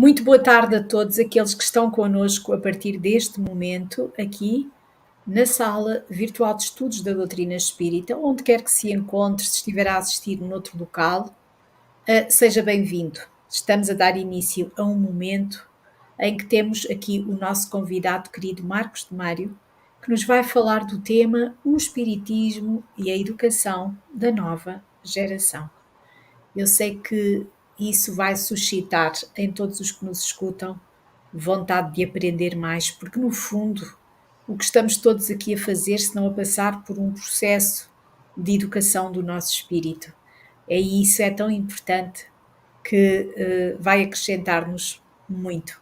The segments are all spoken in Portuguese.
Muito boa tarde a todos aqueles que estão connosco a partir deste momento, aqui na sala virtual de estudos da doutrina espírita, onde quer que se encontre, se estiver a assistir noutro local, seja bem-vindo. Estamos a dar início a um momento em que temos aqui o nosso convidado querido Marcos de Mário, que nos vai falar do tema o Espiritismo e a Educação da Nova Geração. Eu sei que isso vai suscitar em todos os que nos escutam vontade de aprender mais, porque no fundo o que estamos todos aqui a fazer, se não a passar por um processo de educação do nosso espírito. É isso, é tão importante que vai acrescentar-nos muito.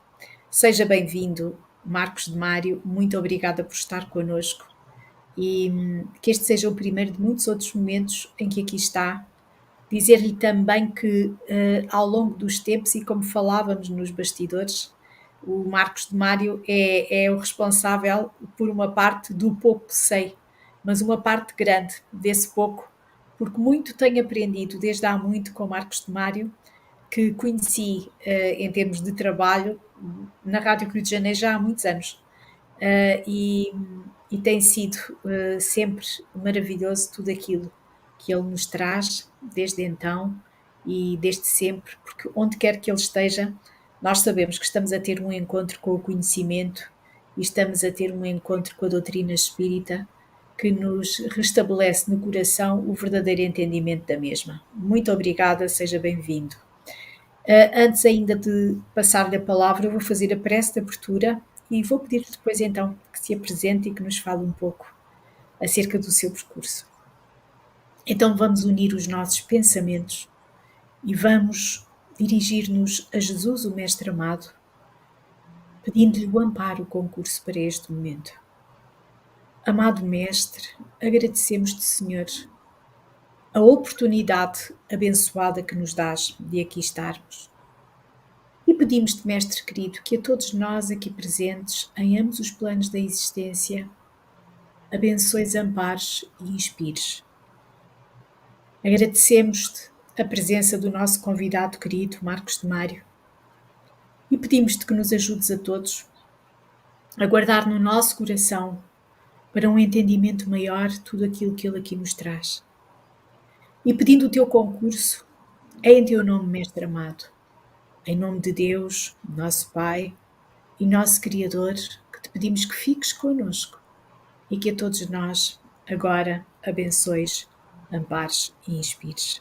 Seja bem-vindo, Marcos de Mário, muito obrigada por estar connosco e que este seja o primeiro de muitos outros momentos em que aqui está. Dizer-lhe também que, ao longo dos tempos, e como falávamos nos bastidores, o Marcos de Mário é o responsável por uma parte do pouco que sei, mas uma parte grande desse pouco, porque muito tenho aprendido desde há muito com Marcos de Mário, que conheci em termos de trabalho na Rádio Rio de Janeiro já há muitos anos. Uh, e, e tem sido sempre maravilhoso tudo aquilo que ele nos traz desde então e desde sempre, porque onde quer que ele esteja, nós sabemos que estamos a ter um encontro com o conhecimento e estamos a ter um encontro com a doutrina espírita que nos restabelece no coração o verdadeiro entendimento da mesma. Muito obrigada, seja bem-vindo. Antes ainda de passar-lhe a palavra, eu vou fazer a prece de abertura e vou pedir depois então que se apresente e que nos fale um pouco acerca do seu percurso. Então vamos unir os nossos pensamentos e vamos dirigir-nos a Jesus, o Mestre amado, pedindo-lhe o amparo, o concurso para este momento. Amado Mestre, agradecemos-te, Senhor, a oportunidade abençoada que nos dás de aqui estarmos. E pedimos-te, Mestre querido, que a todos nós aqui presentes, em ambos os planos da existência, abençoes, ampares e inspires. Agradecemos-te a presença do nosso convidado querido, Marcos de Mário, e pedimos-te que nos ajudes a todos a guardar no nosso coração, para um entendimento maior, tudo aquilo que ele aqui nos traz. E pedindo o teu concurso, é em teu nome, Mestre amado, em nome de Deus, nosso Pai e nosso Criador, que te pedimos que fiques connosco e que a todos nós agora abençoes, ampares e inspires.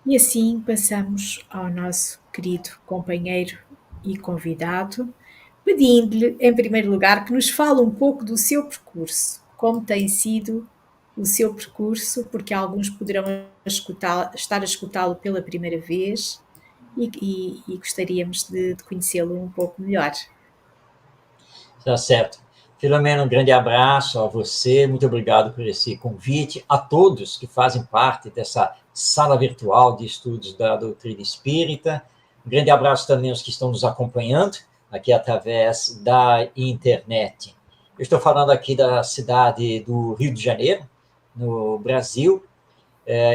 E assim passamos ao nosso querido companheiro e convidado, pedindo-lhe, em primeiro lugar, que nos fale um pouco do seu percurso, como tem sido o seu percurso, porque alguns poderão estar a escutá-lo pela primeira vez e gostaríamos de conhecê-lo um pouco melhor. Tá certo. Filomena, um grande abraço a você, muito obrigado por esse convite, a todos que fazem parte dessa sala virtual de estudos da doutrina espírita. Um grande abraço também aos que estão nos acompanhando aqui através da internet. Eu estou falando aqui da cidade do Rio de Janeiro, no Brasil,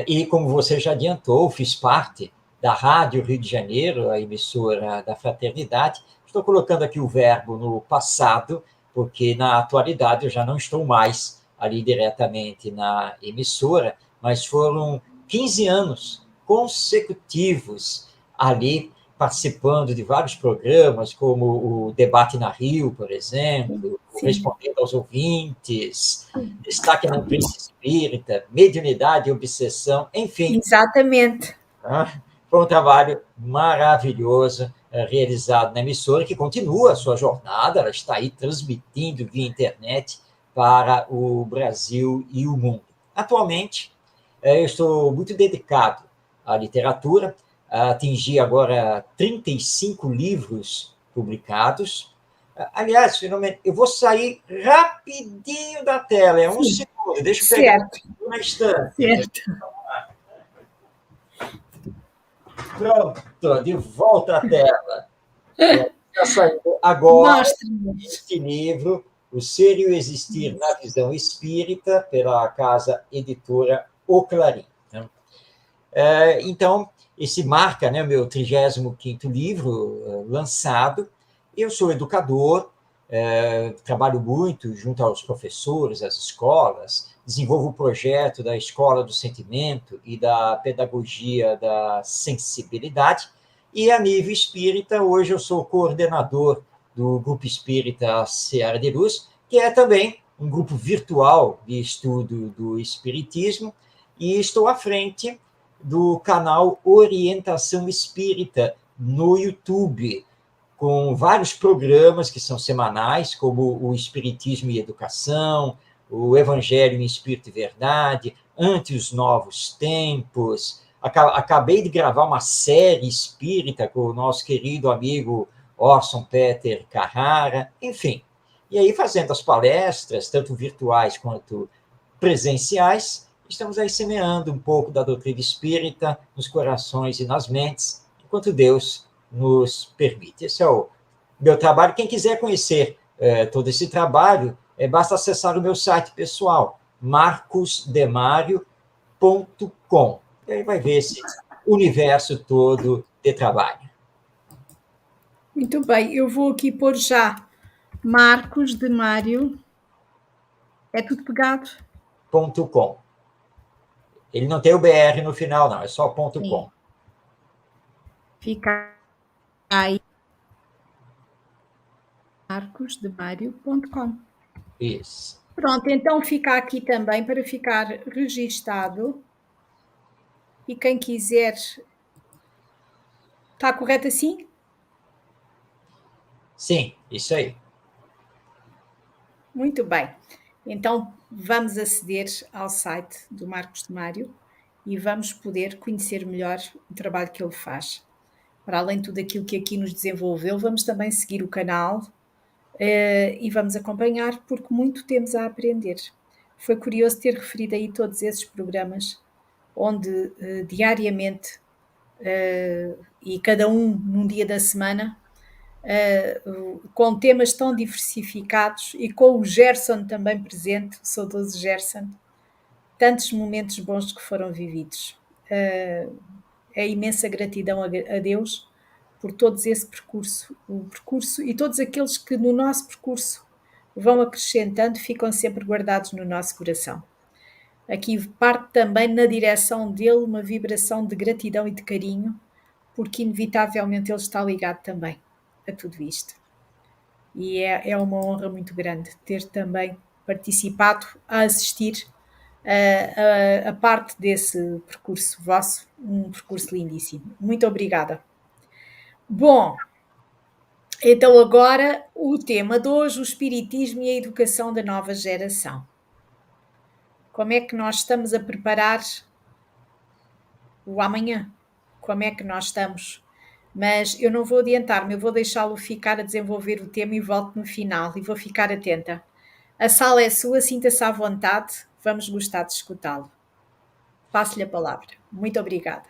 e como você já adiantou, fiz parte da Rádio Rio de Janeiro, a emissora da Fraternidade. Estou colocando aqui o verbo no passado, porque na atualidade eu já não estou mais ali diretamente na emissora, mas foram 15 anos consecutivos ali participando de vários programas, como o Debate na Rio, por exemplo, o Respondendo aos Ouvintes, Destaque na Imprensa Espírita, Mediunidade e Obsessão, enfim. Exatamente. Foi um trabalho maravilhoso realizado na emissora, que continua a sua jornada, ela está aí transmitindo via internet para o Brasil e o mundo. Atualmente, eu estou muito dedicado à literatura, atingi agora 35 livros publicados. Aliás, Filomena, eu vou sair rapidinho da tela, é um segundo, deixa eu pegar uma estante. Certo. Pronto, de volta à tela. Está saindo agora este livro, O Ser e o Existir na Visão Espírita, pela casa editora O Clarim. Então, esse marca, né, o meu 35º livro lançado. Eu sou educador, trabalho muito junto aos professores, às escolas, desenvolvo o projeto da Escola do Sentimento e da Pedagogia da Sensibilidade, e a nível espírita, hoje eu sou coordenador do Grupo Espírita Seara de Luz, que é também um grupo virtual de estudo do Espiritismo, e estou à frente do canal Orientação Espírita no YouTube, com vários programas que são semanais, como o Espiritismo e Educação, o Evangelho em Espírito e Verdade, Ante os Novos Tempos. Acabei de gravar uma série espírita com o nosso querido amigo Orson Peter Carrara, enfim. E aí, fazendo as palestras, tanto virtuais quanto presenciais, estamos aí semeando um pouco da doutrina espírita nos corações e nas mentes, enquanto Deus nos permite. Esse é o meu trabalho. Quem quiser conhecer todo esse trabalho, basta acessar o meu site pessoal, marcosdemario.com. E aí vai ver esse universo todo de trabalho. Muito bem, eu vou aqui pôr já Marcos de Mário. É tudo pegado? .com. Ele não tem o BR no final, não, é só .com. Fica aí. marcosdemario.com. Isso. Pronto, então fica aqui também para ficar registado. E quem quiser. Está correto assim? Sim, isso aí. Muito bem. Então vamos aceder ao site do Marcos de Mário e vamos poder conhecer melhor o trabalho que ele faz. Para além de tudo aquilo que aqui nos desenvolveu, vamos também seguir o canal e vamos acompanhar, porque muito temos a aprender. Foi curioso ter referido aí todos esses programas, onde diariamente e cada um num dia da semana, com temas tão diversificados e com o Gerson também presente, o saudoso Gerson, tantos momentos bons que foram vividos. É imensa gratidão a Deus por todos esse percurso, o percurso e todos aqueles que no nosso percurso vão acrescentando, ficam sempre guardados no nosso coração. Aqui parte também na direção dele uma vibração de gratidão e de carinho, porque inevitavelmente ele está ligado também a tudo isto. E é uma honra muito grande ter também participado a assistir a parte desse percurso vosso, um percurso lindíssimo. Muito obrigada. Bom, então agora o tema de hoje, o espiritismo e a educação da nova geração. Como é que nós estamos a preparar o amanhã? Como é que nós estamos? Mas eu não vou adiantar-me, eu vou deixá-lo ficar a desenvolver o tema e volto no final e vou ficar atenta. A sala é sua, sinta-se à vontade, vamos gostar de escutá-lo. Passo-lhe a palavra. Muito obrigada.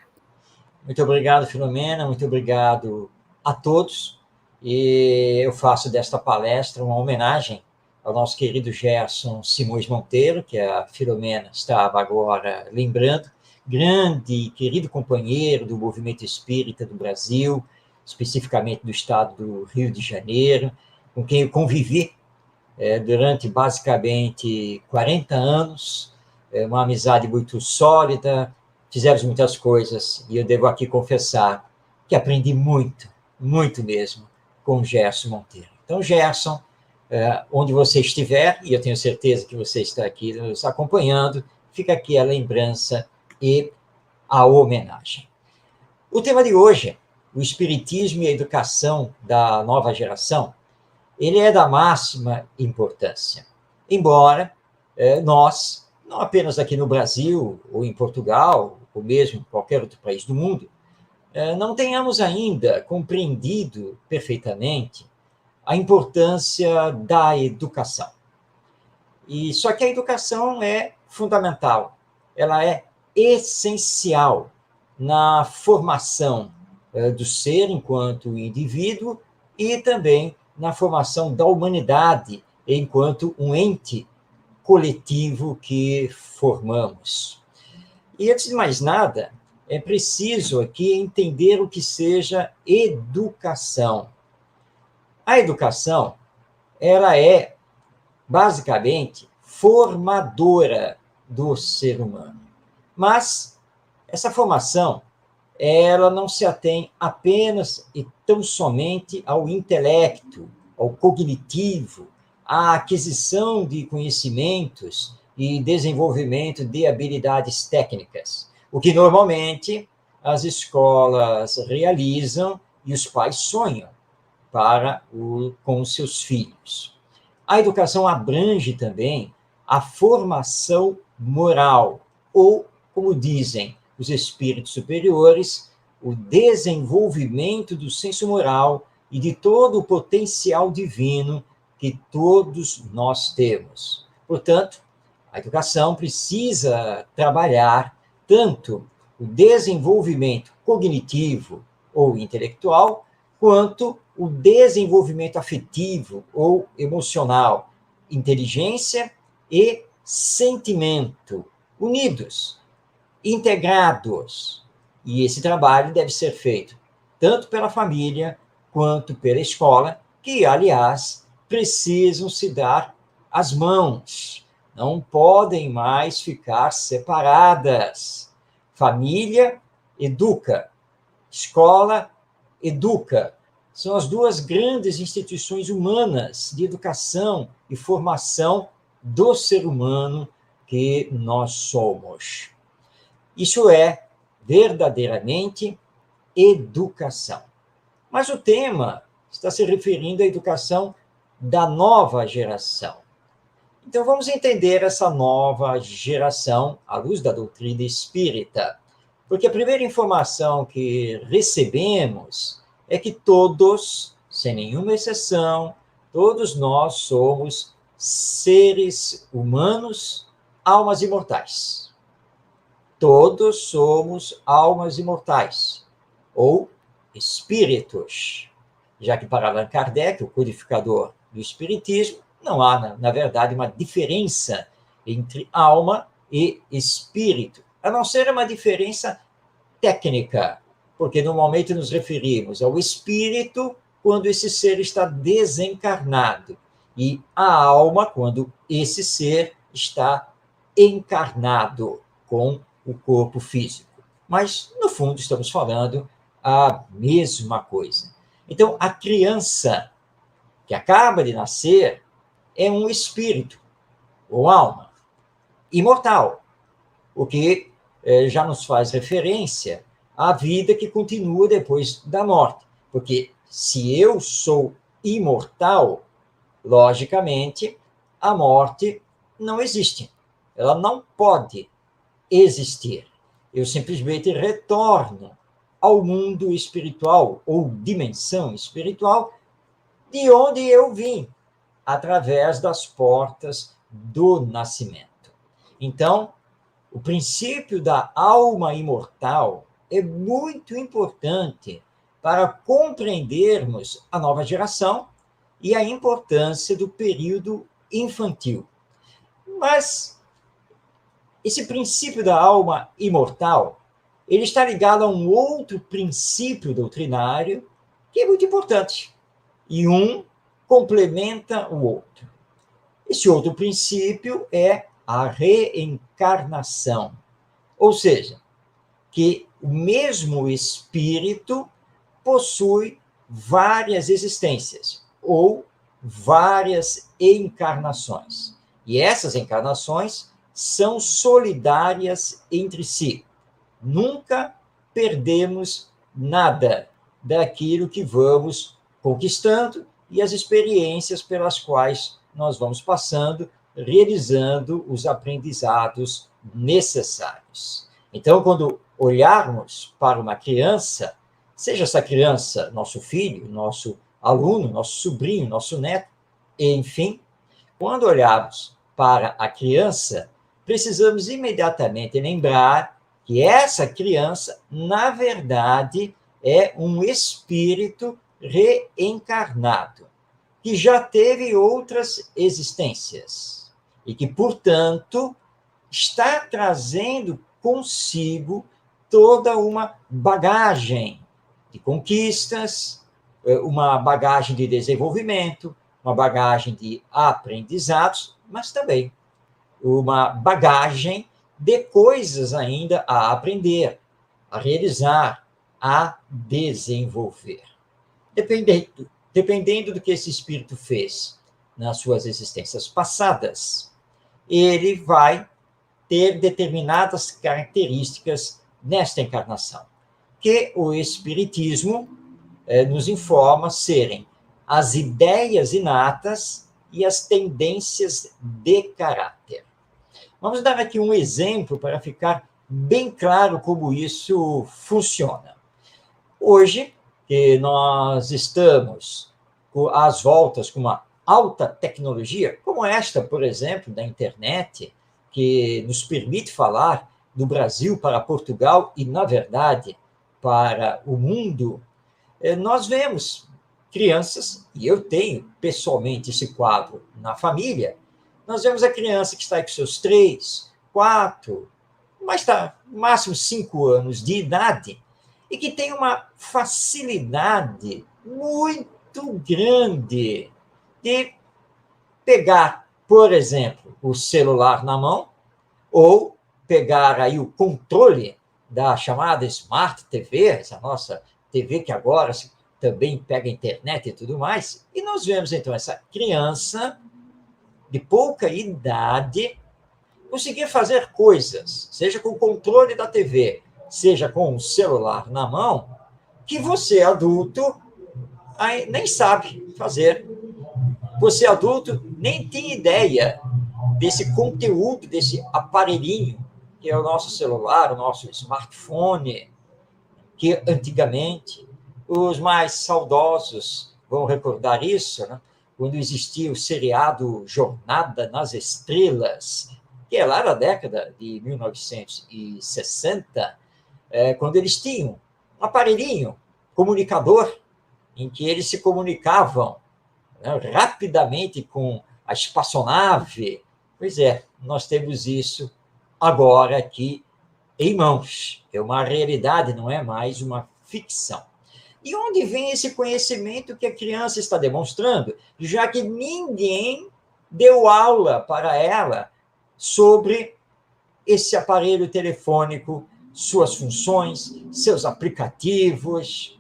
Muito obrigado, Filomena, muito obrigado a todos. E eu faço desta palestra uma homenagem ao nosso querido Gerson Simões Monteiro, que a Filomena estava agora lembrando, grande e querido companheiro do movimento espírita do Brasil, especificamente do estado do Rio de Janeiro, com quem eu convivi durante basicamente 40 anos, uma amizade muito sólida, fizemos muitas coisas, e eu devo aqui confessar que aprendi muito, muito mesmo, com o Gerson Monteiro. Então, Gerson, onde você estiver, e eu tenho certeza que você está aqui nos acompanhando, fica aqui a lembrança e a homenagem. O tema de hoje, o espiritismo e a educação da nova geração, ele é da máxima importância. Embora nós, não apenas aqui no Brasil, ou em Portugal, ou mesmo em qualquer outro país do mundo, não tenhamos ainda compreendido perfeitamente a importância da educação. E só que a educação é fundamental, ela é essencial na formação do ser enquanto indivíduo e também na formação da humanidade enquanto um ente coletivo que formamos. E, antes de mais nada, é preciso aqui entender o que seja educação. A educação, ela é basicamente formadora do ser humano. Mas essa formação, ela não se atém apenas e tão somente ao intelecto, ao cognitivo, à aquisição de conhecimentos e desenvolvimento de habilidades técnicas, o que normalmente as escolas realizam e os pais sonham com os seus filhos. A educação abrange também a formação moral, ou, como dizem os espíritos superiores, o desenvolvimento do senso moral e de todo o potencial divino que todos nós temos. Portanto, a educação precisa trabalhar tanto o desenvolvimento cognitivo ou intelectual, quanto o desenvolvimento afetivo ou emocional, inteligência e sentimento, unidos, integrados. E esse trabalho deve ser feito tanto pela família quanto pela escola, que, aliás, precisam se dar as mãos, não podem mais ficar separadas. Família educa, escola educa. São as duas grandes instituições humanas de educação e formação do ser humano que nós somos. Isso é verdadeiramente educação. Mas o tema está se referindo à educação da nova geração. Então, vamos entender essa nova geração à luz da doutrina espírita. Porque a primeira informação que recebemos é que todos, sem nenhuma exceção, todos nós somos seres humanos, almas imortais. Todos somos almas imortais, ou espíritos. Já que para Allan Kardec, o codificador do espiritismo, não há, na verdade, uma diferença entre alma e espírito, a não ser uma diferença técnica, porque normalmente nos referimos ao espírito quando esse ser está desencarnado, e a alma quando esse ser está encarnado com o corpo físico. Mas, no fundo, estamos falando a mesma coisa. Então, a criança que acaba de nascer é um espírito, ou alma, imortal, o que já nos faz referência à vida que continua depois da morte. Porque se eu sou imortal, logicamente, a morte não existe. Ela não pode existir. Eu simplesmente retorno ao mundo espiritual, ou dimensão espiritual, de onde eu vim, através das portas do nascimento. Então, o princípio da alma imortal é muito importante para compreendermos a nova geração e a importância do período infantil. Mas esse princípio da alma imortal, ele está ligado a um outro princípio doutrinário que é muito importante. E um complementa o outro. Esse outro princípio é a reencarnação. Ou seja, que o mesmo espírito possui várias existências ou várias encarnações. E essas encarnações são solidárias entre si. Nunca perdemos nada daquilo que vamos conquistando e as experiências pelas quais nós vamos passando, realizando os aprendizados necessários. Então, quando olharmos para uma criança, seja essa criança nosso filho, nosso aluno, nosso sobrinho, nosso neto, enfim, quando olharmos para a criança, precisamos imediatamente lembrar que essa criança, na verdade, é um espírito reencarnado, que já teve outras existências e que, portanto, está trazendo consigo toda uma bagagem de conquistas, uma bagagem de desenvolvimento, uma bagagem de aprendizados, mas também uma bagagem de coisas ainda a aprender, a realizar, a desenvolver. Dependendo do que esse espírito fez nas suas existências passadas, ele vai ter determinadas características nesta encarnação, que o Espiritismo nos informa serem as ideias inatas e as tendências de caráter. Vamos dar aqui um exemplo para ficar bem claro como isso funciona. Hoje, que nós estamos às voltas com uma alta tecnologia, como esta, por exemplo, da internet, que nos permite falar do Brasil para Portugal e, na verdade, para o mundo, nós vemos crianças, e eu tenho pessoalmente esse quadro na família, nós vemos a criança que está aí com seus 3, 4, mas está no máximo 5 anos de idade, e que tem uma facilidade muito grande de pegar, por exemplo, o celular na mão, ou pegar aí o controle da chamada Smart TV, essa nossa TV que agora também pega internet e tudo mais, e nós vemos então essa criança de pouca idade conseguir fazer coisas, seja com o controle da TV, seja com o celular na mão, que você, adulto, nem sabe fazer. Você, adulto, nem tem ideia desse conteúdo, desse aparelhinho, que é o nosso celular, o nosso smartphone, que antigamente os mais saudosos vão recordar isso, né? Quando existia o seriado Jornada nas Estrelas, que é lá na década de 1960, quando eles tinham um aparelhinho comunicador em que eles se comunicavam, né, rapidamente com a espaçonave. Pois é, nós temos isso agora aqui em mãos. É uma realidade, não é mais uma ficção. E onde vem esse conhecimento que a criança está demonstrando, já que ninguém deu aula para ela sobre esse aparelho telefônico, suas funções, seus aplicativos?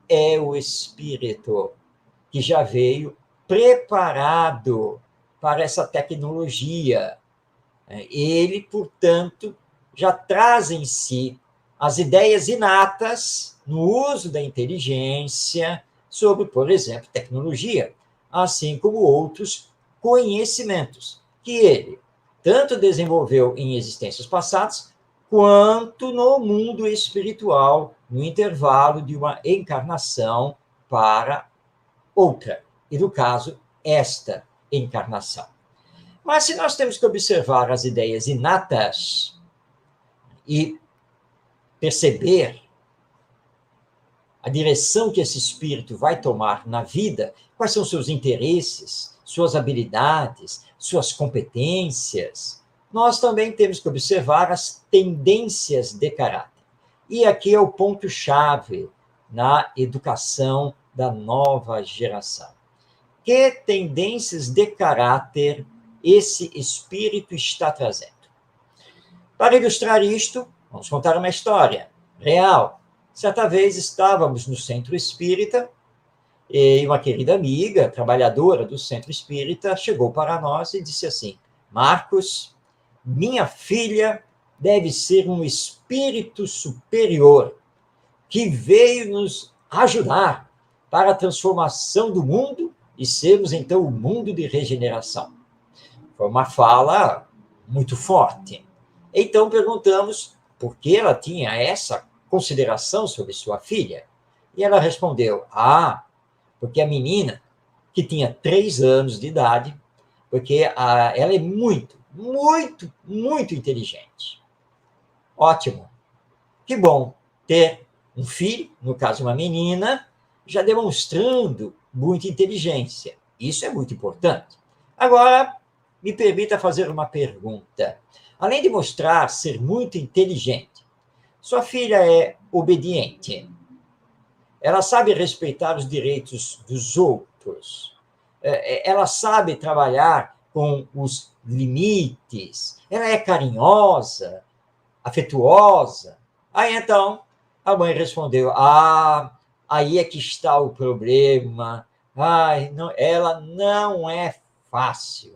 É o espírito que já veio preparado para essa tecnologia. Ele, portanto, já traz em si as ideias inatas no uso da inteligência sobre, por exemplo, tecnologia, assim como outros conhecimentos que ele tanto desenvolveu em existências passadas, quanto no mundo espiritual, no intervalo de uma encarnação para outra, e no caso, esta encarnação. Mas se nós temos que observar as ideias inatas e perceber a direção que esse espírito vai tomar na vida, quais são seus interesses, suas habilidades, suas competências, nós também temos que observar as tendências de caráter. E aqui é o ponto-chave na educação da nova geração. Que tendências de caráter esse espírito está trazendo? Para ilustrar isto, vamos contar uma história real. Certa vez estávamos no centro espírita e uma querida amiga, trabalhadora do centro espírita, chegou para nós e disse assim: Marcos, minha filha deve ser um espírito superior que veio nos ajudar para a transformação do mundo e sermos, então, o mundo de regeneração. Foi uma fala muito forte. Então, perguntamos por que ela tinha essa consideração sobre sua filha. E ela respondeu: porque a menina, que tinha 3 anos de idade, porque ela é muito, muito, muito inteligente. Ótimo. Que bom ter um filho, no caso uma menina, já demonstrando muita inteligência. Isso é muito importante. Agora, me permita fazer uma pergunta. Além de mostrar ser muito inteligente, Sua filha é obediente. Ela sabe respeitar os direitos dos outros. Ela sabe trabalhar com os limites. Ela é carinhosa, afetuosa. Aí, então, a mãe respondeu, aí é que está o problema. Ai, não, ela não é fácil.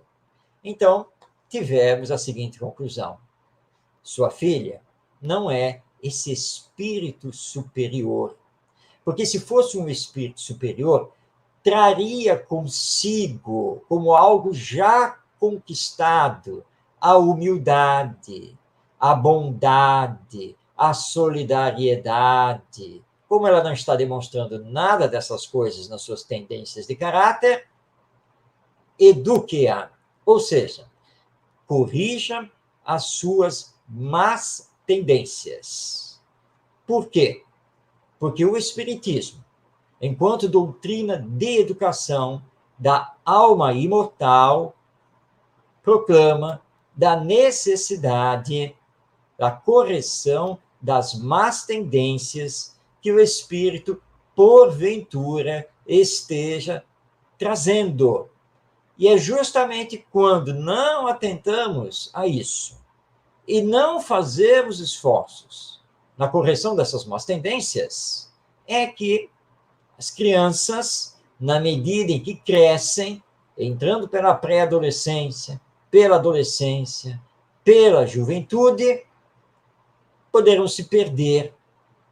Então, tivemos a seguinte conclusão. Sua filha não é esse espírito superior. Porque se fosse um espírito superior, traria consigo, como algo já conquistado, a humildade, a bondade, a solidariedade. Como ela não está demonstrando nada dessas coisas nas suas tendências de caráter, eduque-a. Ou seja, corrija as suas más tendências. Por quê? Porque o Espiritismo, enquanto doutrina de educação da alma imortal, proclama da necessidade da correção das más tendências que o espírito, porventura, esteja trazendo. E é justamente quando não atentamos a isso e não fazemos esforços na correção dessas más tendências, é que as crianças, na medida em que crescem, entrando pela pré-adolescência, pela adolescência, pela juventude, poderão se perder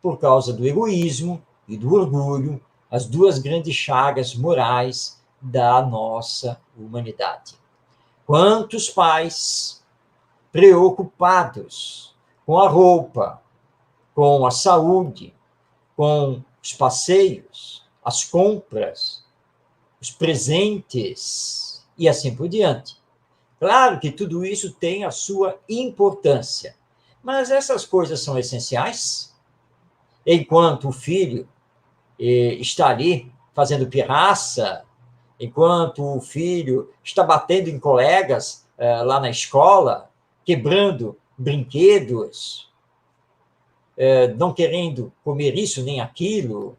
por causa do egoísmo e do orgulho, as duas grandes chagas morais da nossa humanidade. Quantos pais preocupados com a roupa, com a saúde, com os passeios, as compras, os presentes e assim por diante. Claro que tudo isso tem a sua importância, mas essas coisas são essenciais. Enquanto o filho está ali fazendo pirraça, enquanto o filho está batendo em colegas lá na escola, quebrando brinquedos, não querendo comer isso nem aquilo,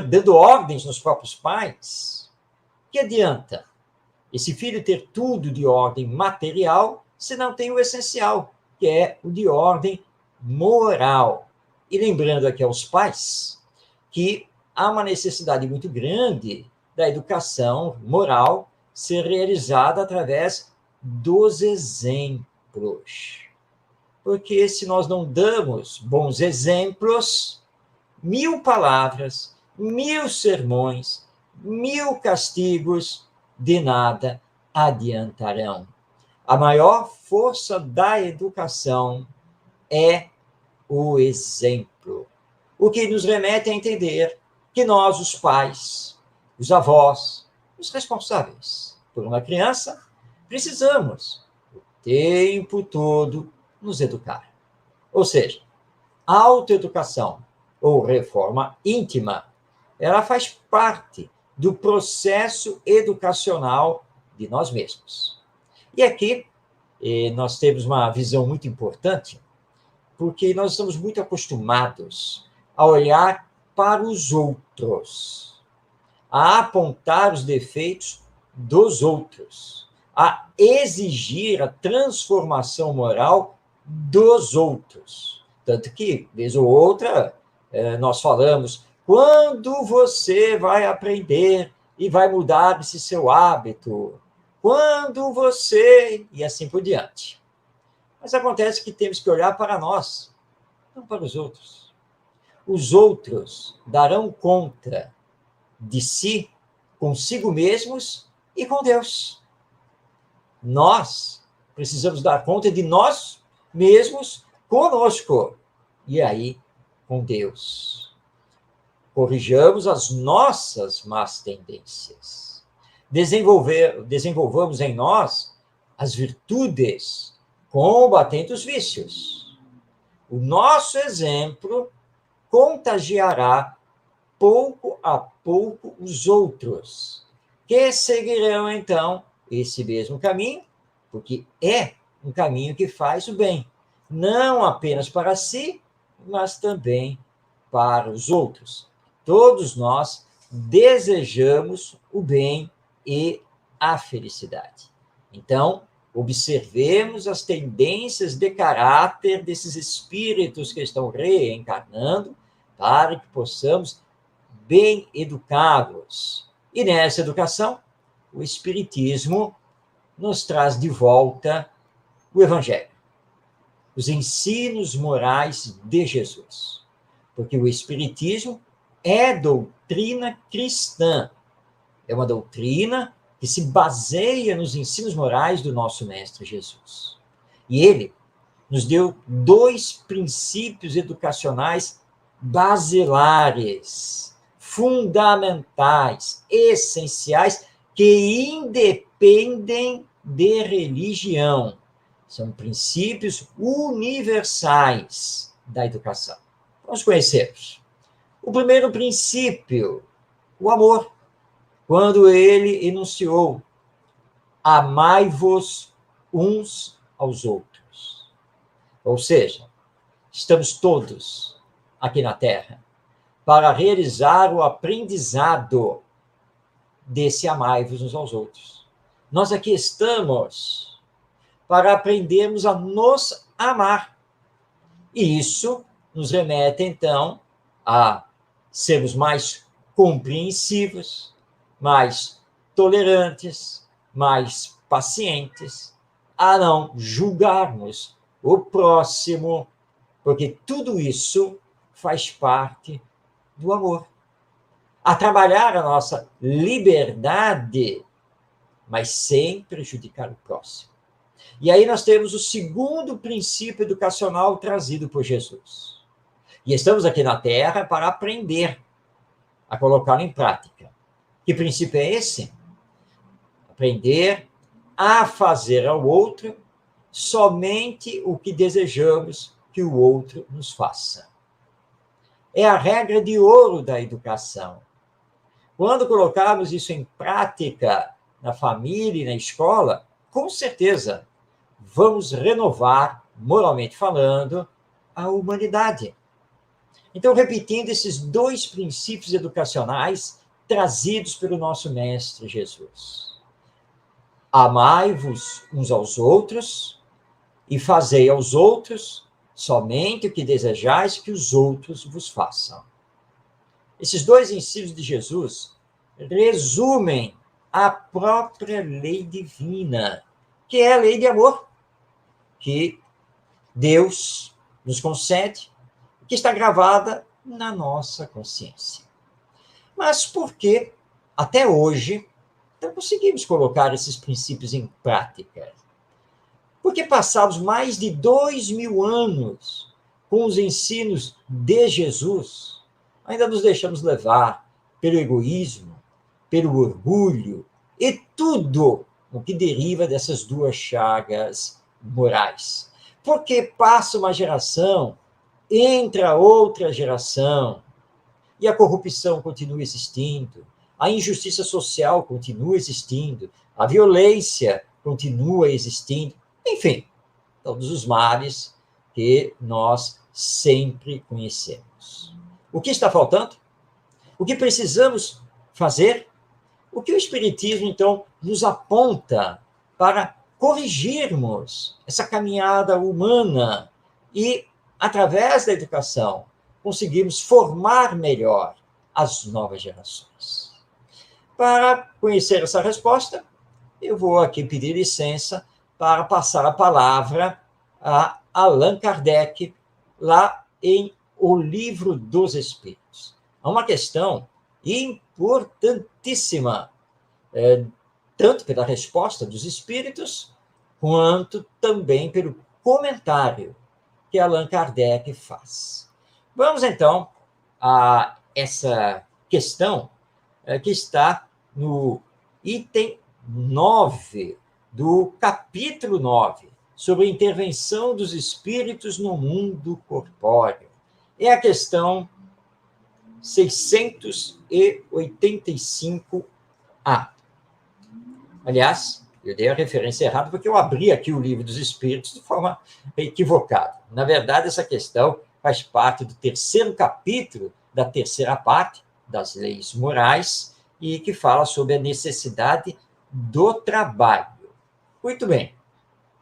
dando ordens nos próprios pais, que adianta esse filho ter tudo de ordem material se não tem o essencial, que é o de ordem moral? E lembrando aqui aos pais que há uma necessidade muito grande da educação moral ser realizada através dos exemplos. Porque se nós não damos bons exemplos, 1000 palavras, 1000 sermões, 1000 castigos de nada adiantarão. A maior força da educação é o exemplo. O que nos remete a entender que nós, os pais, os avós, os responsáveis por uma criança, precisamos o tempo todo nos educar. Ou seja, a autoeducação ou reforma íntima, ela faz parte do processo educacional de nós mesmos. E aqui nós temos uma visão muito importante, porque nós estamos muito acostumados a olhar para os outros, a apontar os defeitos dos outros, a exigir a transformação moral dos outros. Tanto que, vez ou outra, nós falamos, quando você vai aprender e vai mudar esse seu hábito? Quando você... E assim por diante. Mas acontece que temos que olhar para nós, não para os outros. Os outros darão conta de si, consigo mesmos e com Deus. Nós precisamos dar conta de nós mesmos conosco. E aí, com Deus. Corrijamos as nossas más tendências. Desenvolvamos em nós as virtudes, combatendo os vícios. O nosso exemplo contagiará pouco a pouco os outros, que seguirão, então, esse mesmo caminho, porque é um caminho que faz o bem, não apenas para si, mas também para os outros. Todos nós desejamos o bem e a felicidade. Então, observemos as tendências de caráter desses espíritos que estão reencarnando, para que possamos bem educá-los. E nessa educação, o Espiritismo nos traz de volta o Evangelho, os ensinos morais de Jesus. Porque o Espiritismo é doutrina cristã, é uma doutrina que se baseia nos ensinos morais do nosso Mestre Jesus. E ele nos deu 2 princípios educacionais basilares, fundamentais, essenciais, que independem de religião. São princípios universais da educação. Vamos conhecê-los. O primeiro princípio, o amor. Quando ele enunciou: amai-vos uns aos outros. Ou seja, estamos todos aqui na Terra para realizar o aprendizado desse amai-vos uns aos outros. Nós aqui estamos para aprendermos a nos amar. E isso nos remete, então, a sermos mais compreensivos, mais tolerantes, mais pacientes, a não julgarmos o próximo, porque tudo isso faz parte do amor. A trabalhar a nossa liberdade, mas sem prejudicar o próximo. E aí nós temos o segundo princípio educacional trazido por Jesus. E estamos aqui na Terra para aprender a colocá-lo em prática. Que princípio é esse? Aprender a fazer ao outro somente o que desejamos que o outro nos faça. É a regra de ouro da educação. Quando colocarmos isso em prática na família e na escola, com certeza vamos renovar, moralmente falando, a humanidade. Então, repetindo esses 2 princípios educacionais trazidos pelo nosso Mestre Jesus. Amai-vos uns aos outros e fazei aos outros somente o que desejais que os outros vos façam. Esses 2 ensinos de Jesus resumem a própria lei divina, que é a lei de amor, que Deus nos concede, que está gravada na nossa consciência. Mas por que, até hoje, não conseguimos colocar esses princípios em prática? Porque passados mais de 2000 anos com os ensinos de Jesus, ainda nos deixamos levar pelo egoísmo, pelo orgulho e tudo o que deriva dessas 2 chagas morais. Porque passa uma geração, entra outra geração, e a corrupção continua existindo, a injustiça social continua existindo, a violência continua existindo, enfim, todos os males que nós sempre conhecemos. O que está faltando? O que precisamos fazer? O que o Espiritismo, então, nos aponta para corrigirmos essa caminhada humana e, através da educação, conseguirmos formar melhor as novas gerações? Para conhecer essa resposta, eu vou aqui pedir licença para passar a palavra a Allan Kardec, lá em O Livro dos Espíritos. Há uma questão importantíssima, tanto pela resposta dos espíritos, quanto também pelo comentário que Allan Kardec faz. Vamos, então, a essa questão que está no item 9 do capítulo 9, sobre a intervenção dos espíritos no mundo corpóreo. É a questão 685A. Aliás, eu dei a referência errada porque eu abri aqui o Livro dos Espíritos de forma equivocada. Na verdade, essa questão faz parte do terceiro capítulo da terceira parte das leis morais e que fala sobre a necessidade do trabalho. Muito bem.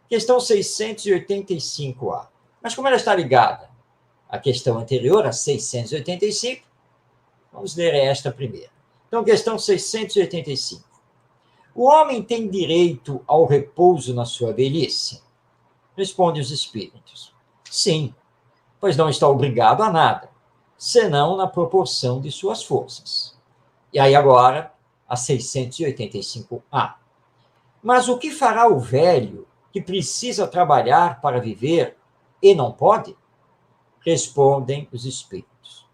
Questão 685A. Mas como ela está ligada à questão anterior, a 685, vamos ler esta primeiro. Então, questão 685. O homem tem direito ao repouso na sua velhice? Responde os espíritos. Sim, pois não está obrigado a nada, senão na proporção de suas forças. E aí agora, a 685A. Mas o que fará o velho que precisa trabalhar para viver e não pode? Respondem os espíritos.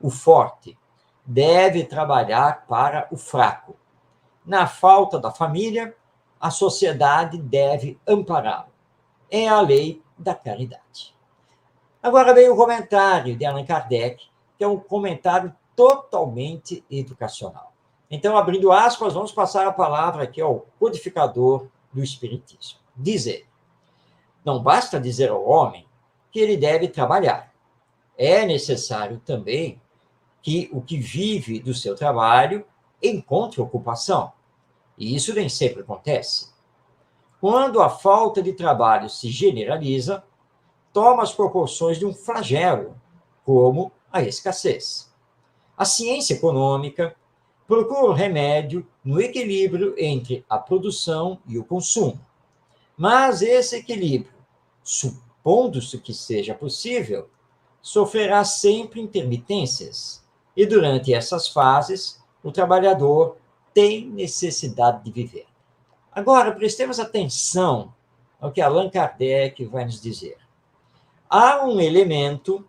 O forte deve trabalhar para o fraco. Na falta da família, a sociedade deve ampará-lo. É a lei da caridade. Agora vem o comentário de Allan Kardec, que é um comentário totalmente educacional. Então, abrindo aspas, vamos passar a palavra aqui ao codificador do Espiritismo. Diz ele: não basta dizer ao homem que ele deve trabalhar. É necessário também que o que vive do seu trabalho encontre ocupação. E isso nem sempre acontece. Quando a falta de trabalho se generaliza, toma as proporções de um flagelo, como a escassez. A ciência econômica procura o remédio no equilíbrio entre a produção e o consumo. Mas esse equilíbrio, supondo-se que seja possível, sofrerá sempre intermitências, e durante essas fases, o trabalhador tem necessidade de viver. Agora, prestemos atenção ao que Allan Kardec vai nos dizer. Há um elemento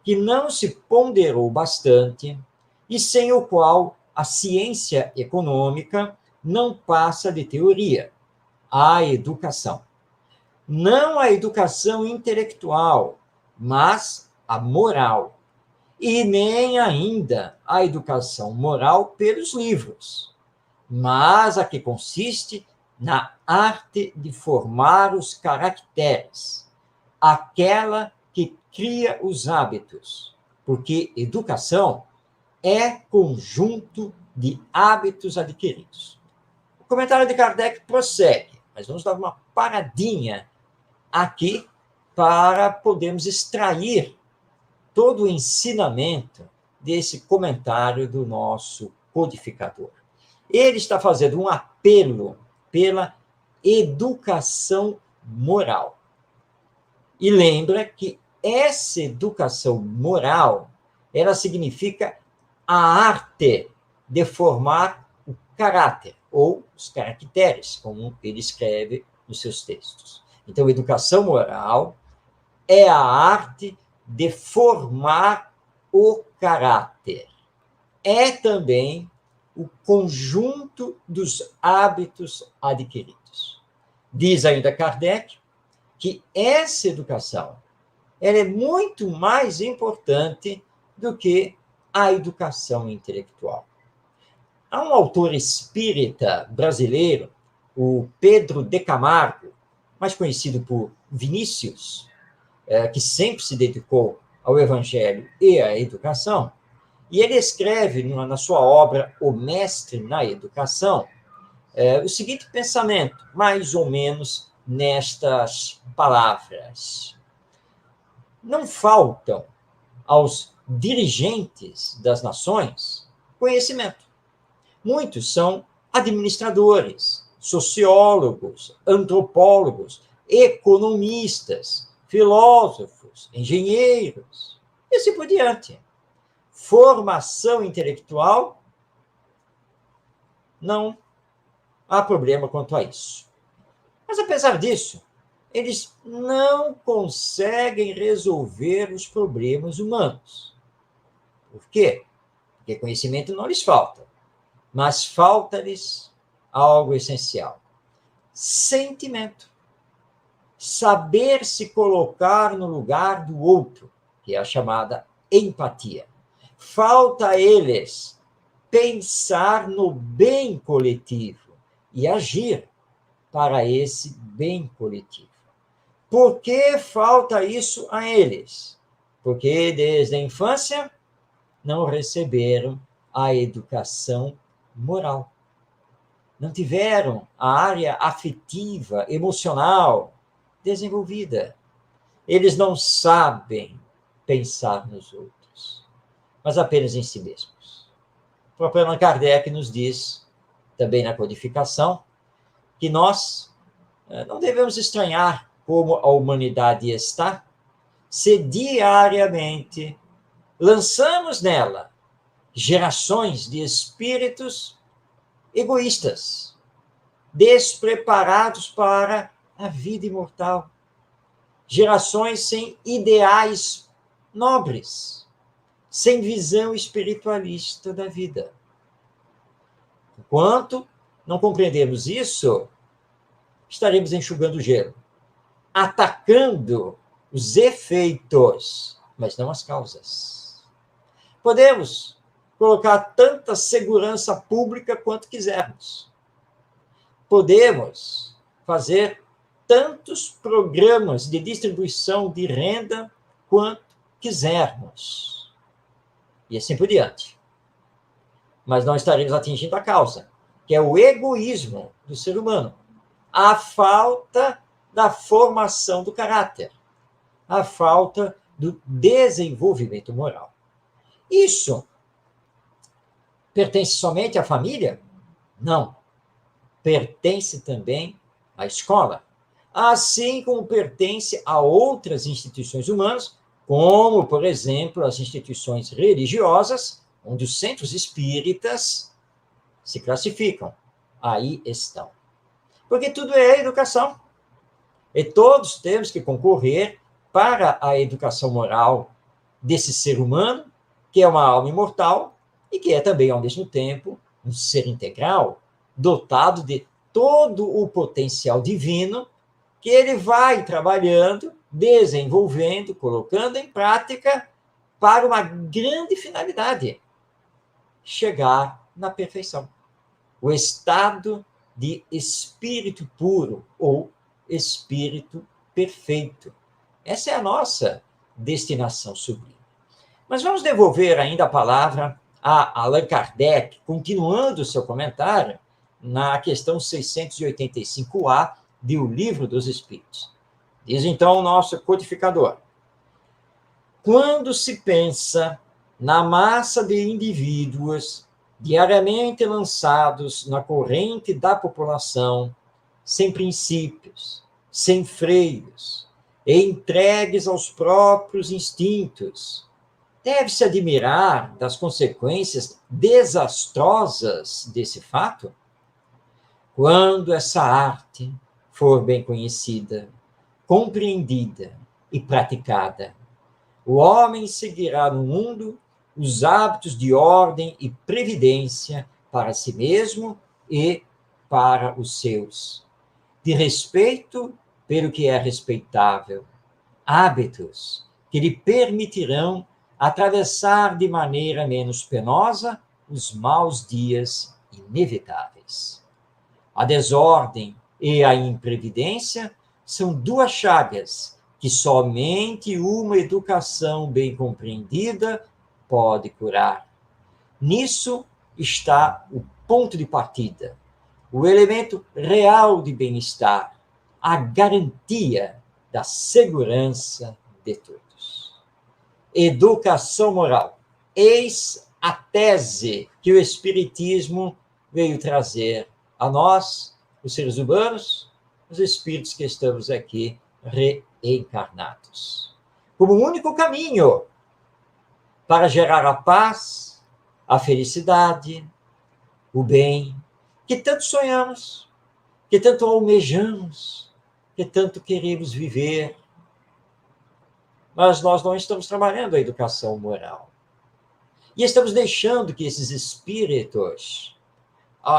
que não se ponderou bastante e sem o qual a ciência econômica não passa de teoria: a educação. Não a educação intelectual, mas a moral. E nem ainda a educação moral pelos livros, mas a que consiste na arte de formar os caracteres, aquela que cria os hábitos, porque educação é conjunto de hábitos adquiridos. O comentário de Kardec prossegue, mas vamos dar uma paradinha aqui para podermos extrair todo o ensinamento desse comentário do nosso codificador. Ele está fazendo um apelo pela educação moral. E lembra que essa educação moral, ela significa a arte de formar o caráter, ou os caracteres, como ele escreve nos seus textos. Então, educação moral é a arte de formar o caráter. É também o conjunto dos hábitos adquiridos. Diz ainda Kardec que essa educação ela é muito mais importante do que a educação intelectual. Há um autor espírita brasileiro, o Pedro de Camargo, mais conhecido por Vinícius, que sempre se dedicou ao Evangelho e à educação, e ele escreve na sua obra O Mestre na Educação o seguinte pensamento, mais ou menos nestas palavras: não faltam aos dirigentes das nações conhecimento. Muitos são administradores, sociólogos, antropólogos, economistas, filósofos, engenheiros, e assim por diante. Formação intelectual, não há problema quanto a isso. Mas, apesar disso, eles não conseguem resolver os problemas humanos. Por quê? Porque conhecimento não lhes falta, mas falta-lhes algo essencial: sentimento. Saber se colocar no lugar do outro, que é a chamada empatia. Falta a eles pensar no bem coletivo e agir para esse bem coletivo. Por que falta isso a eles? porque desde a infância não receberam a educação moral. Não tiveram a área afetiva, emocional desenvolvida. Eles não sabem pensar nos outros, mas apenas em si mesmos. O próprio Allan Kardec nos diz, também na codificação, que nós não devemos estranhar como a humanidade está, se diariamente lançamos nela gerações de espíritos egoístas, despreparados para a vida imortal, gerações sem ideais nobres, sem visão espiritualista da vida. Enquanto não compreendermos isso, estaremos enxugando o gelo, atacando os efeitos, mas não as causas. Podemos colocar tanta segurança pública quanto quisermos. Podemos fazer tantos programas de distribuição de renda quanto quisermos. E assim por diante. Mas não estaremos atingindo a causa, que é o egoísmo do ser humano. A falta da formação do caráter. A falta do desenvolvimento moral. Isso pertence somente à família? Não. Pertence também à escola. Assim como pertence a outras instituições humanas, como, por exemplo, as instituições religiosas, onde os centros espíritas se classificam. Aí estão. Porque tudo é educação. E todos temos que concorrer para a educação moral desse ser humano, que é uma alma imortal e que é também, ao mesmo tempo, um ser integral, dotado de todo o potencial divino que ele vai trabalhando, desenvolvendo, colocando em prática para uma grande finalidade: chegar na perfeição. O estado de espírito puro ou espírito perfeito. Essa é a nossa destinação sublime. Mas vamos devolver ainda a palavra a Allan Kardec, continuando o seu comentário na questão 685A de O Livro dos Espíritos. Diz então o nosso codificador: quando se pensa na massa de indivíduos diariamente lançados na corrente da população, sem princípios, sem freios, e entregues aos próprios instintos, deve-se admirar das consequências desastrosas desse fato? Quando essa arte for bem conhecida, compreendida e praticada, o homem seguirá no mundo os hábitos de ordem e previdência para si mesmo e para os seus, de respeito pelo que é respeitável, hábitos que lhe permitirão atravessar de maneira menos penosa os maus dias inevitáveis. A desordem e a imprevidência são duas chagas que somente uma educação bem compreendida pode curar. Nisso está o ponto de partida, o elemento real de bem-estar, a garantia da segurança de todos. Educação moral. Eis a tese que o Espiritismo veio trazer a nós, os seres humanos, os espíritos que estamos aqui reencarnados, como o único caminho para gerar a paz, a felicidade, o bem, que tanto sonhamos, que tanto almejamos, que tanto queremos viver. Mas nós não estamos trabalhando a educação moral. E estamos deixando que esses espíritos,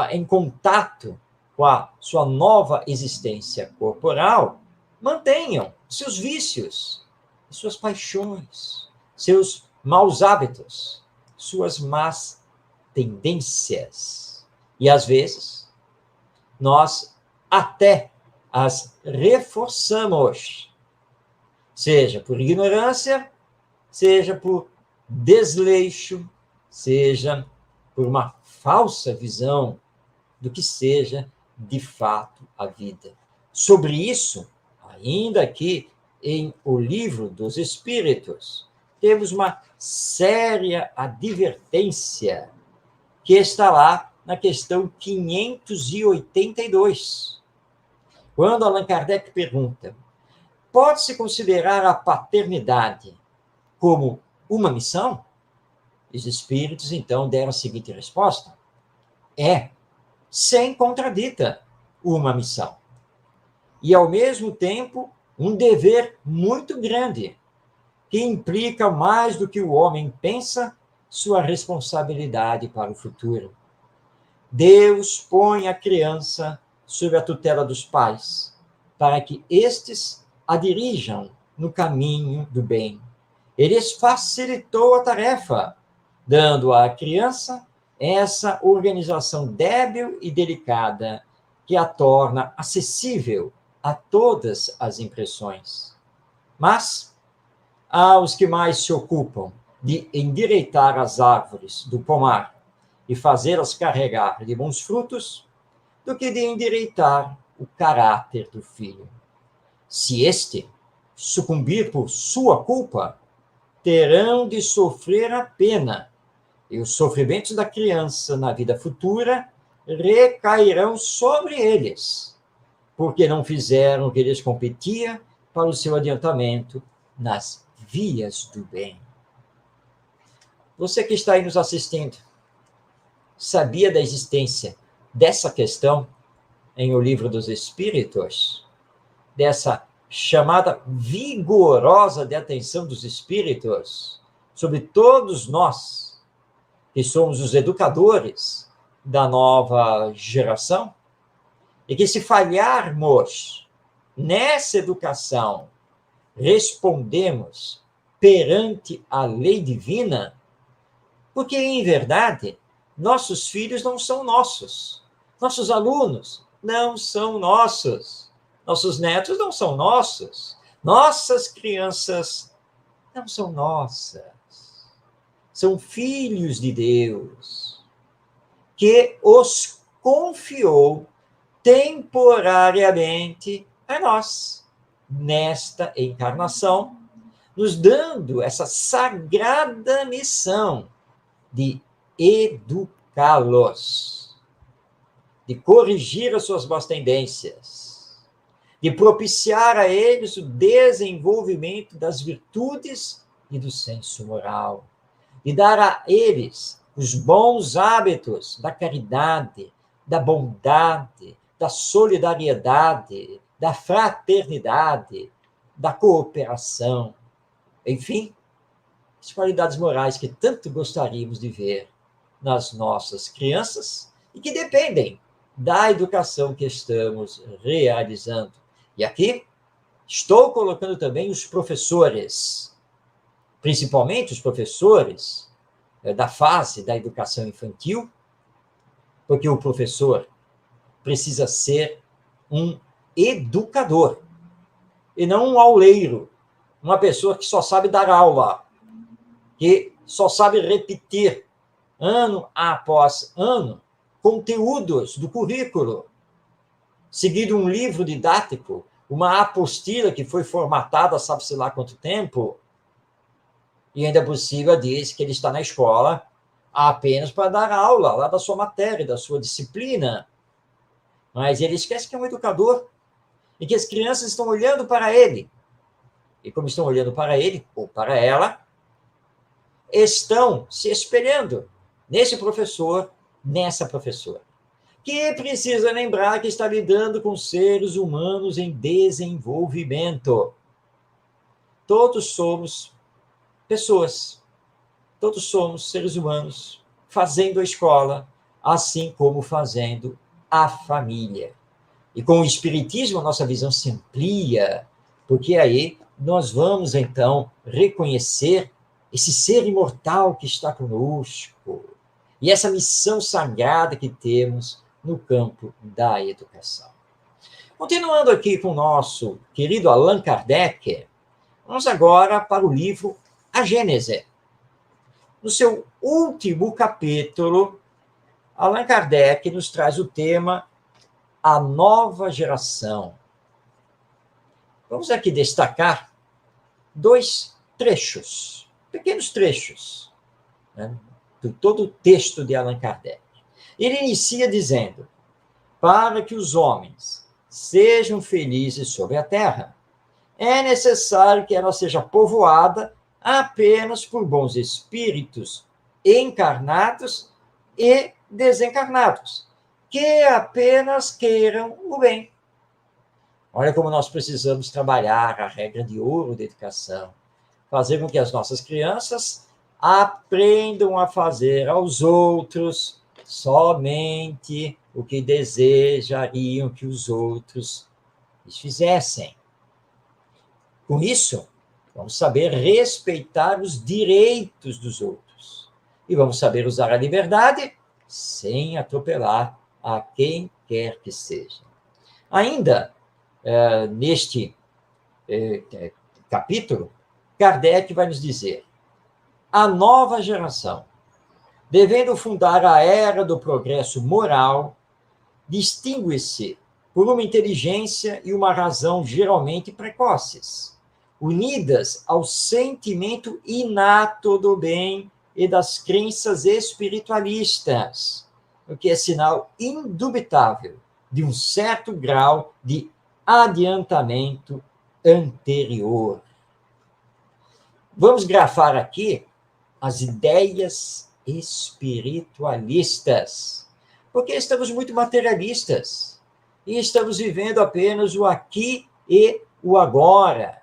em contato com a sua nova existência corporal, mantenham seus vícios, suas paixões, seus maus hábitos, suas más tendências. E, às vezes, nós até as reforçamos, seja por ignorância, seja por desleixo, seja por uma falsa visão do que seja de fato a vida. Sobre isso, ainda aqui em O Livro dos Espíritos, temos uma séria advertência que está lá na questão 582, quando Allan Kardec pergunta: pode-se considerar a paternidade como uma missão? Os espíritos, então, deram a seguinte resposta: é, sem contradita, uma missão. E, ao mesmo tempo, um dever muito grande, que implica mais do que o homem pensa, sua responsabilidade para o futuro. Deus põe a criança sob a tutela dos pais, para que estes a dirijam no caminho do bem. Ele facilitou a tarefa, dando à criança essa organização débil e delicada que a torna acessível a todas as impressões. Mas há os que mais se ocupam de endireitar as árvores do pomar e fazê-las carregar de bons frutos, do que de endireitar o caráter do filho. Se este sucumbir por sua culpa, terão de sofrer a pena, e os sofrimentos da criança na vida futura recairão sobre eles, porque não fizeram o que lhes competia para o seu adiantamento nas vias do bem. Você que está aí nos assistindo, sabia da existência dessa questão em O Livro dos Espíritos? Dessa chamada vigorosa de atenção dos espíritos sobre todos nós, que somos os educadores da nova geração? E que se falharmos nessa educação, respondemos perante a lei divina, porque, em verdade, nossos filhos não são nossos, nossos alunos não são nossos, nossos netos não são nossos, nossas crianças não são nossas, são filhos de Deus, que os confiou temporariamente a nós, nesta encarnação, nos dando essa sagrada missão de educá-los, de corrigir as suas más tendências, de propiciar a eles o desenvolvimento das virtudes e do senso moral, de dar a eles os bons hábitos da caridade, da bondade, da solidariedade, da fraternidade, da cooperação, enfim, as qualidades morais que tanto gostaríamos de ver nas nossas crianças e que dependem da educação que estamos realizando. E aqui estou colocando também os professores, principalmente os professores da fase da educação infantil, porque o professor precisa ser um educador e não um auleiro, uma pessoa que só sabe dar aula, que só sabe repetir ano após ano conteúdos do currículo, seguido um livro didático, uma apostila que foi formatada sabe-se lá quanto tempo, e ainda por cima diz que ele está na escola apenas para dar aula lá da sua matéria, da sua disciplina. Mas ele esquece que é um educador e que as crianças estão olhando para ele. E como estão olhando para ele, ou para ela, estão se espelhando nesse professor, nessa professora, que precisa lembrar que está lidando com seres humanos em desenvolvimento. Todos somos pessoas, todos somos seres humanos fazendo a escola, assim como fazendo a família. E com o Espiritismo a nossa visão se amplia, porque aí nós vamos, então, reconhecer esse ser imortal que está conosco e essa missão sagrada que temos no campo da educação. Continuando aqui com o nosso querido Allan Kardec, vamos agora para o livro a Gênese. No seu último capítulo, Allan Kardec nos traz o tema A Nova Geração. Vamos aqui destacar 2 trechos, pequenos trechos, né, de todo o texto de Allan Kardec. Ele inicia dizendo: para que os homens sejam felizes sobre a terra, é necessário que ela seja povoada apenas por bons espíritos encarnados e desencarnados, que apenas queiram o bem. Olha como nós precisamos trabalhar a regra de ouro da educação, fazer com que as nossas crianças aprendam a fazer aos outros somente o que desejariam que os outros lhes fizessem. Com isso, vamos saber respeitar os direitos dos outros. E vamos saber usar a liberdade sem atropelar a quem quer que seja. Ainda, neste capítulo, Kardec vai nos dizer: a nova geração, devendo fundar a era do progresso moral, distingue-se por uma inteligência e uma razão geralmente precoces, unidas ao sentimento inato do bem e das crenças espiritualistas, o que é sinal indubitável de um certo grau de adiantamento anterior. Vamos grafar aqui as ideias espiritualistas, porque estamos muito materialistas e estamos vivendo apenas o aqui e o agora.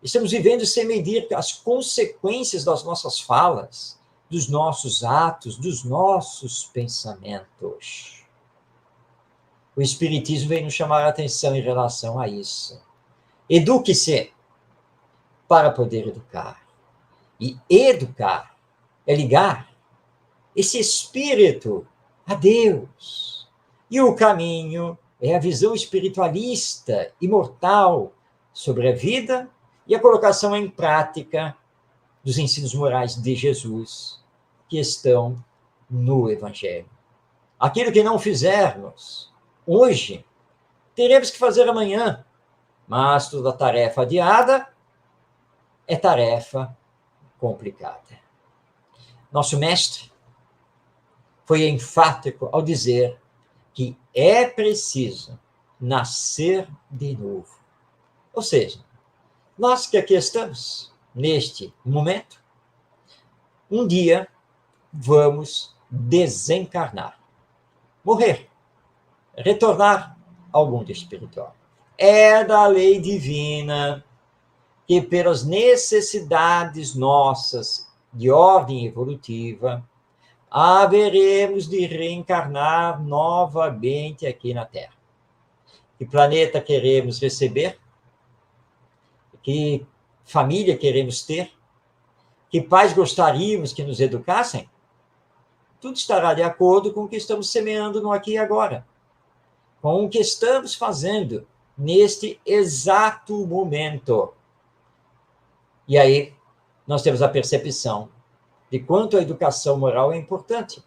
Estamos vivendo sem medir as consequências das nossas falas, dos nossos atos, dos nossos pensamentos. O Espiritismo vem nos chamar a atenção em relação a isso. Eduque-se para poder educar. E educar é ligar esse espírito a Deus. E o caminho é a visão espiritualista, imortal, sobre a vida e a colocação em prática dos ensinos morais de Jesus, que estão no Evangelho. Aquilo que não fizermos hoje, teremos que fazer amanhã, mas toda tarefa adiada é tarefa complicada. Nosso mestre foi enfático ao dizer que é preciso nascer de novo. Ou seja, nós que aqui estamos, neste momento, um dia vamos desencarnar, morrer, retornar ao mundo espiritual. É da lei divina que, pelas necessidades nossas de ordem evolutiva, haveremos de reencarnar novamente aqui na Terra. Que planeta queremos receber? Que família queremos ter? Que pais gostaríamos que nos educassem? Tudo estará de acordo com o que estamos semeando no aqui e agora, com o que estamos fazendo neste exato momento. E aí, nós temos a percepção de quanto a educação moral é importante,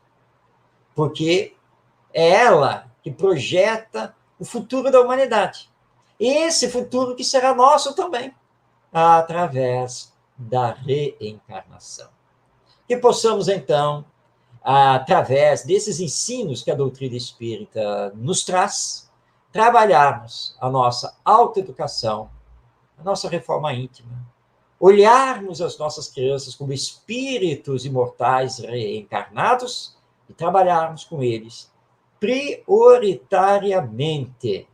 porque é ela que projeta o futuro da humanidade. Esse futuro que será nosso também, através da reencarnação. Que possamos, então, através desses ensinos que a doutrina espírita nos traz, trabalharmos a nossa autoeducação, a nossa reforma íntima, olharmos as nossas crianças como espíritos imortais reencarnados e trabalharmos com eles prioritariamente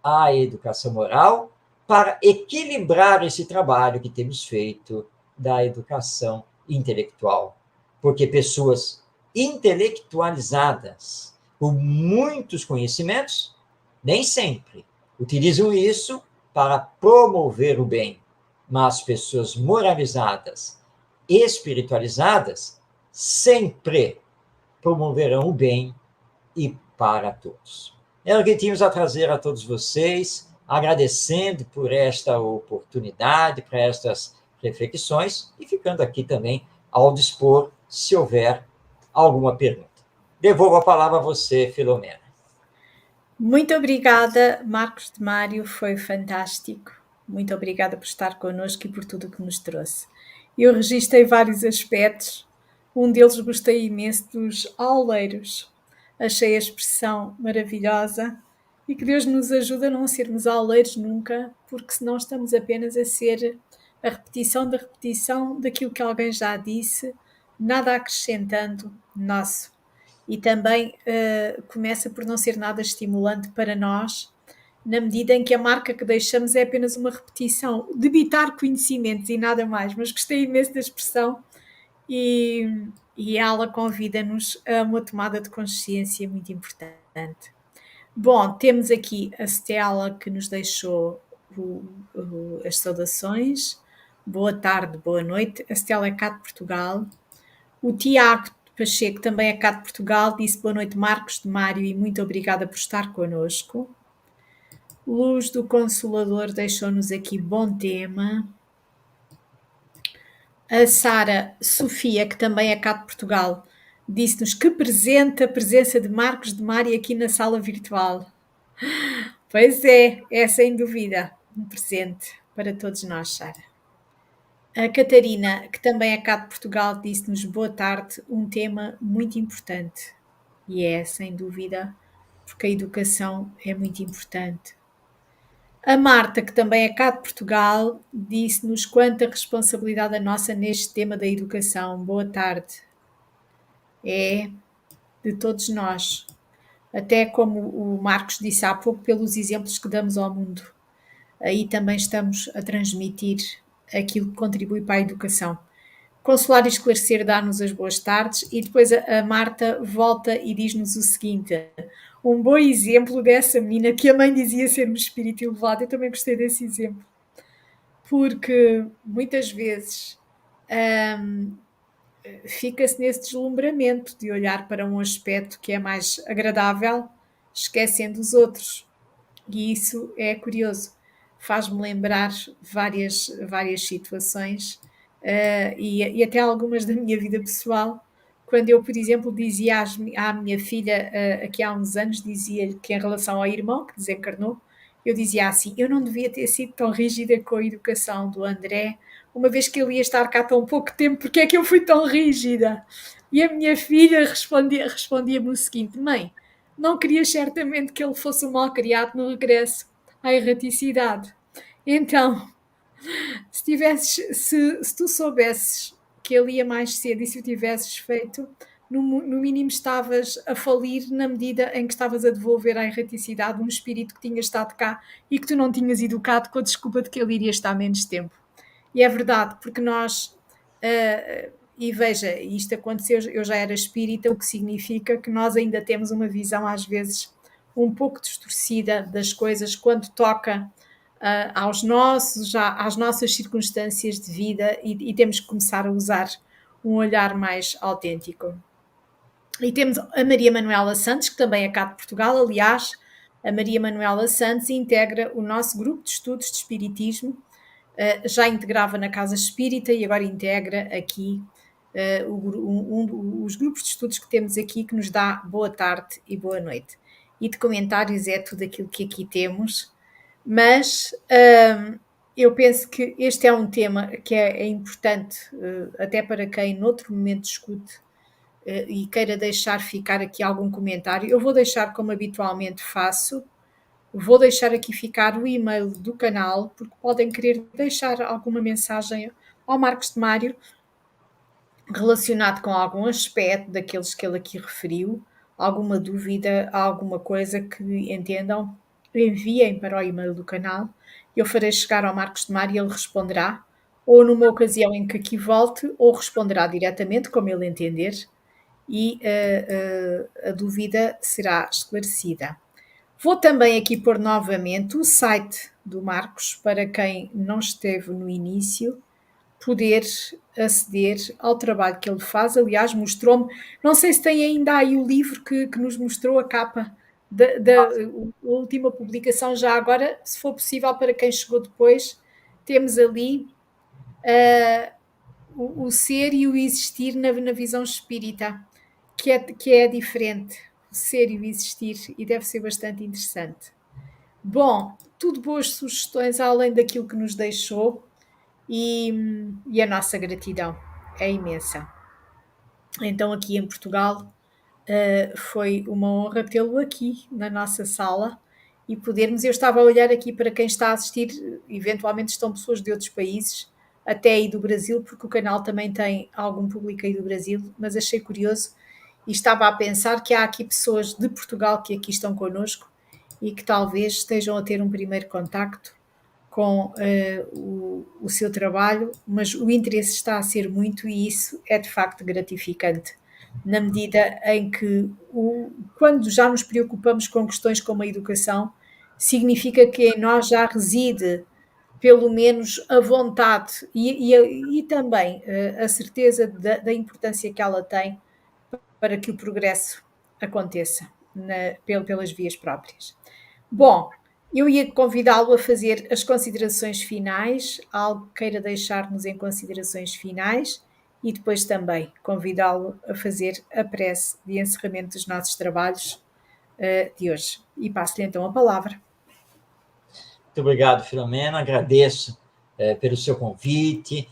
a educação moral para equilibrar esse trabalho que temos feito da educação intelectual. Porque pessoas intelectualizadas, com muitos conhecimentos, nem sempre utilizam isso para promover o bem, mas pessoas moralizadas, espiritualizadas, sempre promoverão o bem e para todos. É o que tínhamos a trazer a todos vocês, agradecendo por esta oportunidade, por estas reflexões e ficando aqui também ao dispor, se houver alguma pergunta. Devolvo a palavra a você, Filomena. Muito obrigada, Marcos de Mário, foi fantástico. Muito obrigada por estar connosco e por tudo o que nos trouxe. Eu registrei vários aspectos, um deles gostei imenso dos auleiros. Achei a expressão maravilhosa e que Deus nos ajude a não sermos auleiros nunca, porque senão estamos apenas a ser a repetição da repetição daquilo que alguém já disse, nada acrescentando nosso. E também começa por não ser nada estimulante para nós, na medida em que a marca que deixamos é apenas uma repetição, debitar conhecimentos e nada mais. Mas gostei imenso da expressão e ela convida-nos a uma tomada de consciência muito importante. Bom, temos aqui a Stella que nos deixou as saudações. Boa tarde, boa noite. A Stella é cá de Portugal. O Tiago Pacheco também é cá de Portugal. Disse boa noite, Marcos de Mário, e muito obrigada por estar connosco. Luz do Consolador deixou-nos aqui bom tema. A Sara Sofia, que também é cá de Portugal, disse-nos que presente a presença de Marcos de Mário aqui na sala virtual. Pois é sem dúvida um presente para todos nós, Sara. A Catarina, que também é cá de Portugal, disse-nos boa tarde, um tema muito importante. E é, sem dúvida, porque a educação é muito importante. A Marta, que também é cá de Portugal, disse-nos quanta responsabilidade a nossa neste tema da educação. Boa tarde. É de todos nós. Até como o Marcos disse há pouco, pelos exemplos que damos ao mundo. Aí também estamos a transmitir aquilo que contribui para a educação. Consolar e esclarecer dá-nos as boas tardes e depois a Marta volta e diz-nos o seguinte: um bom exemplo dessa menina que a mãe dizia ser um espírito elevado. Eu também gostei desse exemplo, porque muitas vezes fica-se nesse deslumbramento de olhar para um aspecto que é mais agradável, esquecendo os outros. E isso é curioso. Faz-me lembrar várias situações e até algumas da minha vida pessoal, quando eu, por exemplo, dizia à minha filha, aqui há uns anos, dizia-lhe que em relação ao irmão que desencarnou, eu dizia assim, eu não devia ter sido tão rígida com a educação do André, uma vez que ele ia estar cá tão pouco tempo, porque é que eu fui tão rígida? E a minha filha respondia-me o seguinte, mãe, não querias certamente que ele fosse um mal criado no regresso à erraticidade. Então, se tu soubesses que ele ia mais cedo e se o tivesses feito, no mínimo estavas a falir na medida em que estavas a devolver à erraticidade um espírito que tinha estado cá e que tu não tinhas educado com a desculpa de que ele iria estar menos tempo. E é verdade, porque nós... e veja, isto aconteceu, eu já era espírita, o que significa que nós ainda temos uma visão às vezes um pouco distorcida das coisas quando toca às nossas circunstâncias de vida e temos que começar a usar um olhar mais autêntico. E temos a Maria Manuela Santos, que também é cá de Portugal, aliás, a Maria Manuela Santos integra o nosso grupo de estudos de Espiritismo, já integrava na Casa Espírita e agora integra aqui os grupos de estudos que temos aqui, que nos dá boa tarde e boa noite. E de comentários é tudo aquilo que aqui temos, mas eu penso que este é um tema que é importante, até para quem noutro momento escute e queira deixar ficar aqui algum comentário. Eu vou deixar como habitualmente faço, vou deixar aqui ficar o e-mail do canal, porque podem querer deixar alguma mensagem ao Marcos de Mário relacionado com algum aspecto daqueles que ele aqui referiu, alguma dúvida, alguma coisa que entendam, enviem para o e-mail do canal. Eu farei chegar ao Marcos de Mário e ele responderá, ou numa ocasião em que aqui volte, ou responderá diretamente, como ele entender, e a dúvida será esclarecida. Vou também aqui pôr novamente o site do Marcos, para quem não esteve no início, poder aceder ao trabalho que ele faz. Aliás, mostrou-me, não sei se tem ainda aí o livro que nos mostrou a capa da última publicação, já agora, se for possível para quem chegou depois, temos ali o ser e o existir na visão espírita, que é diferente, o ser e o existir, e deve ser bastante interessante. Bom, tudo boas sugestões, além daquilo que nos deixou, e a nossa gratidão é imensa. Então, aqui em Portugal, foi uma honra tê-lo aqui na nossa sala e podermos. Eu estava a olhar aqui para quem está a assistir, eventualmente estão pessoas de outros países, até aí do Brasil, porque o canal também tem algum público aí do Brasil, mas achei curioso e estava a pensar que há aqui pessoas de Portugal que aqui estão connosco e que talvez estejam a ter um primeiro contacto com o seu trabalho, mas o interesse está a ser muito e isso é de facto gratificante, na medida em que quando já nos preocupamos com questões como a educação, significa que em nós já reside pelo menos a vontade e também a certeza da importância que ela tem para que o progresso aconteça pelas vias próprias. Bom, eu ia convidá-lo a fazer as considerações finais, algo que queira deixar-nos em considerações finais, e depois também convidá-lo a fazer a prece de encerramento dos nossos trabalhos de hoje. E passo-lhe então a palavra. Muito obrigado, Filomena. Agradeço pelo seu convite,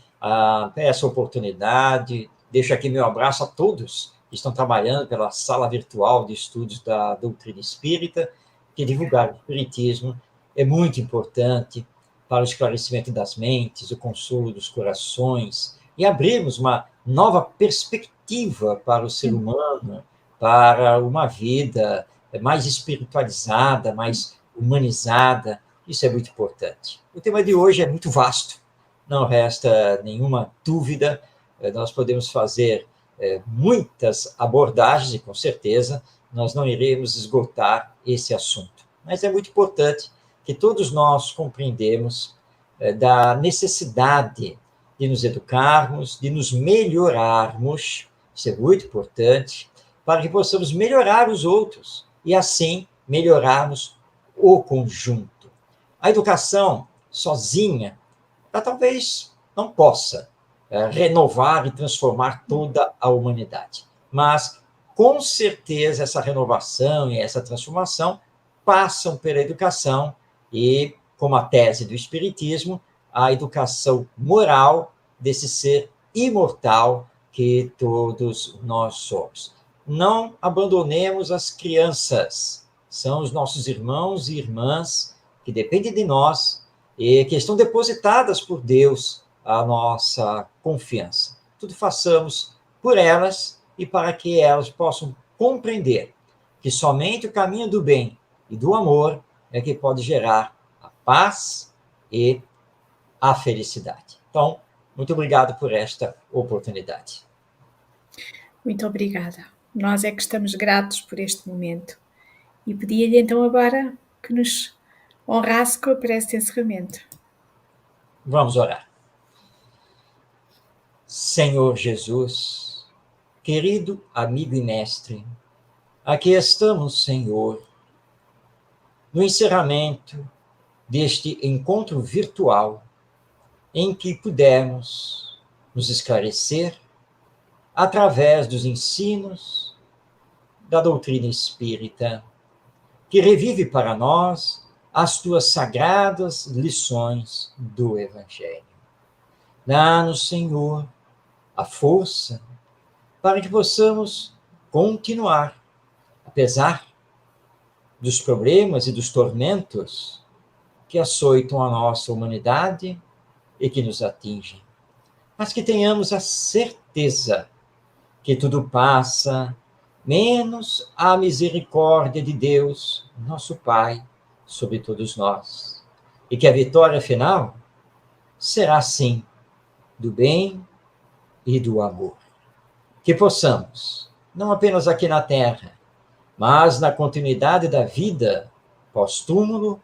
essa oportunidade. Deixo aqui meu abraço a todos que estão trabalhando pela sala virtual de estudos da doutrina espírita, que divulgar o espiritismo é muito importante para o esclarecimento das mentes, o consolo dos corações e abrirmos uma nova perspectiva para o ser humano, para uma vida mais espiritualizada, mais humanizada. Isso é muito importante. O tema de hoje é muito vasto, não resta nenhuma dúvida. Nós podemos fazer muitas abordagens e, com certeza, nós não iremos esgotar esse assunto. Mas é muito importante que todos nós compreendemos da necessidade de nos educarmos, de nos melhorarmos, isso é muito importante, para que possamos melhorar os outros e, assim, melhorarmos o conjunto. A educação sozinha, ela talvez não possa renovar e transformar toda a humanidade. Mas, com certeza, essa renovação e essa transformação passam pela educação e, como a tese do Espiritismo, a educação moral desse ser imortal que todos nós somos. Não abandonemos as crianças, são os nossos irmãos e irmãs que dependem de nós e que estão depositadas por Deus a nossa confiança. Tudo façamos por elas e para que elas possam compreender que somente o caminho do bem e do amor é que pode gerar a paz e a felicidade. Então, muito obrigado por esta oportunidade. Muito obrigada. Nós é que estamos gratos por este momento. E pedia-lhe então agora que nos honrasse com a prece de encerramento. Vamos orar. Senhor Jesus, querido amigo e mestre, aqui estamos, Senhor, no encerramento deste encontro virtual em que pudemos nos esclarecer através dos ensinos da doutrina espírita, que revive para nós as tuas sagradas lições do Evangelho. Dá-nos, Senhor, a força para que possamos continuar, apesar dos problemas e dos tormentos que açoitam a nossa humanidade e que nos atingem, mas que tenhamos a certeza que tudo passa, menos a misericórdia de Deus, nosso Pai, sobre todos nós, e que a vitória final será, sim, do bem e do amor. Que possamos, não apenas aqui na Terra, mas na continuidade da vida pós-túmulo,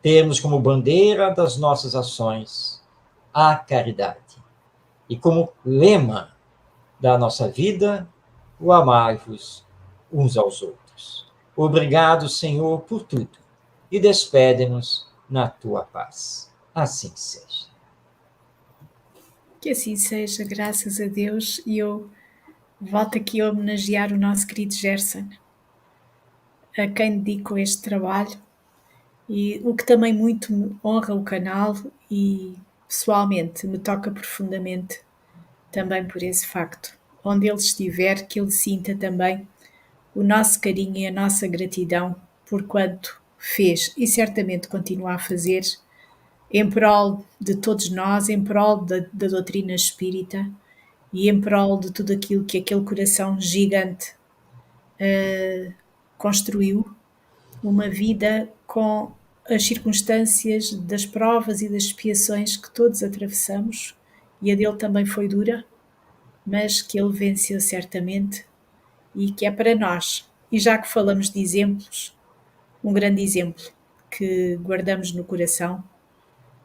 termos como bandeira das nossas ações a caridade. E como lema da nossa vida, o amai-vos uns aos outros. Obrigado, Senhor, por tudo. E despede-nos na tua paz. Assim seja. Que assim seja, graças a Deus, e eu volto aqui a homenagear o nosso querido Gerson, a quem dedico este trabalho, e o que também muito me honra o canal e pessoalmente me toca profundamente também por esse facto. Onde ele estiver, que ele sinta também o nosso carinho e a nossa gratidão por quanto fez e certamente continua a fazer em prol de todos nós, em prol da doutrina espírita e em prol de tudo aquilo que aquele coração gigante construiu, uma vida com as circunstâncias das provas e das expiações que todos atravessamos, e a dele também foi dura, mas que ele venceu certamente e que é para nós. E já que falamos de exemplos, um grande exemplo que guardamos no coração,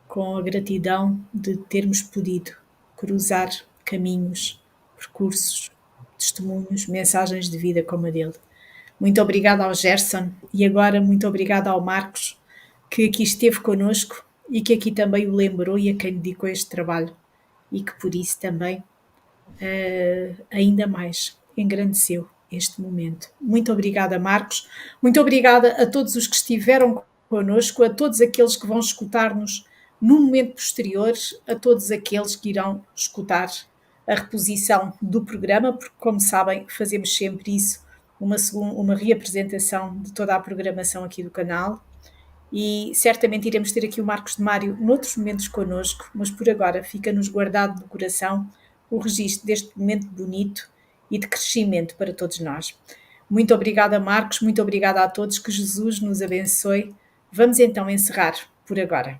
com a gratidão de termos podido cruzar caminhos, percursos, testemunhos, mensagens de vida como a dele. Muito obrigada ao Gerson e agora muito obrigada ao Marcos, que aqui esteve connosco e que aqui também o lembrou e a quem dedicou este trabalho e que por isso também ainda mais engrandeceu este momento. Muito obrigada, Marcos. Muito obrigada a todos os que estiveram connosco, a todos aqueles que vão escutar-nos no momento posterior, a todos aqueles que irão escutar a reposição do programa, porque, como sabem, fazemos sempre isso, uma reapresentação de toda a programação aqui do canal. E certamente iremos ter aqui o Marcos de Mário noutros momentos connosco, mas por agora fica-nos guardado no coração o registro deste momento bonito e de crescimento para todos nós. Muito obrigada, Marcos, muito obrigada a todos, que Jesus nos abençoe. Vamos então encerrar por agora.